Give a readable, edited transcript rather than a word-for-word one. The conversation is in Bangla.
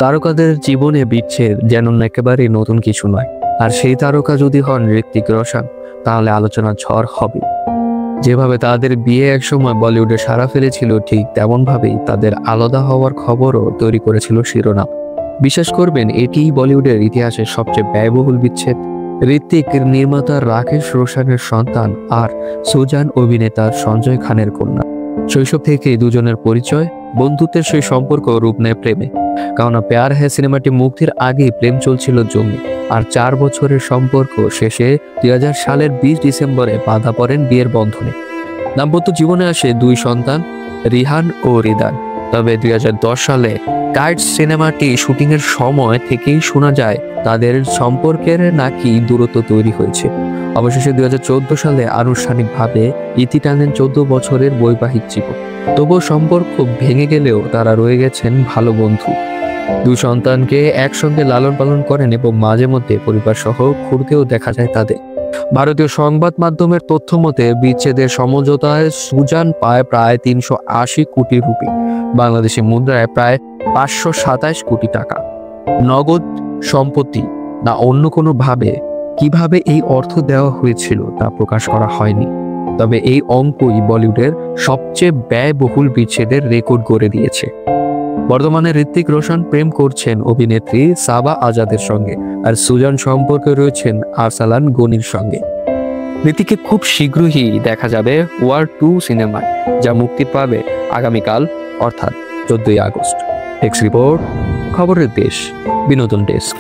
তারকাদের জীবনে বিচ্ছেদ যেন একেবারেই নতুন কিছু নয়, আর সেই তারকা যদি হন ঋত্বিক রোশন, তাহলে আলোচনার ঝড় হবে। যেভাবে তাদের বিয়ে একসময় বলিউডে সাড়া ফেলেছিল, ঠিক তেমনভাবেই তাদের আলাদা হওয়ার খবরও তৈরি করেছিল শিরোনাম। বিশ্বাস করবেন, এটিই বলিউডের ইতিহাসের সবচেয়ে ব্যয়বহুল বিচ্ছেদ। ঋত্বিক নির্মাতা রাকেশ রোশনের সন্তান, আর সুজান অভিনেতা সঞ্জয় খানের কন্যা। শৈশব থেকেই দুজনের পরিচয়, বন্ধুত্বের সেই সম্পর্ক রূপ নেয় প্রেমে। কারণ প্যার হ্যায় সিনেমাটি মুক্তির আগেই প্রেম চলছিল জমে, আর 4 বছরের সম্পর্ক শেষে 2000 সালের 20 ডিসেম্বরে বাধা পড়েন বিয়ের বন্ধনে। দাম্পত্য জীবনে আসে 2 সন্তান, রিহান ও রিদান। তবে 2010 সালে কাইটস সিনেমাটি শুটিংয়ের সময় থেকেই শোনা যায় তাদের সম্পর্কের নাকি দূরত্ব তৈরি হয়েছে। অবশেষে 2014 সালে আনুষ্ঠানিকভাবে ইতি টানেন 14 বছরের বৈবাহিক জীবন। তবুও সম্পর্ক ভেঙে গেলেও তারা রয়ে গেছেন ভালো বন্ধু। 2 সন্তানকে একসঙ্গে লালন পালন করেন এবং মাঝে মধ্যে পরিবার সহ ঘুরতেও দেখা যায় তাদের। ভারতীয় সংবাদ মাধ্যমের তথ্য মতে বিচ্ছেদের সমঝোতায় সুজান পায় প্রায় 380 কোটি রুপি, বাংলাদেশি মুদ্রায় প্রায় 527 কোটি টাকা। নগদ সম্পত্তি না অন্য কোনো ভাবে কিভাবে এই অর্থ দেওয়া হয়েছিল তা প্রকাশ করা হয়নি। তবে এই অঙ্কই বলিউডের সবচেয়ে ব্যয়বহুল বিচ্ছেদের রেকর্ড গড়ে দিয়েছে। বর্তমানে ঋত্বিক রোশন প্রেম করছেন অভিনেত্রী সাবা আজাদের সঙ্গে, আর সুজান সম্পর্কে রয়েছেন আরসালান গনির সঙ্গে। ঋত্বিককে খুব শীঘ্রই দেখা যাবে ওয়ার 2 সিনেমায়, যা মুক্তি পাবে আগামীকাল অর্থাৎ 14 আগস্ট। টেক্স রিপোর্ট, খবরের দেশ, বিনোদন ডেস্ক।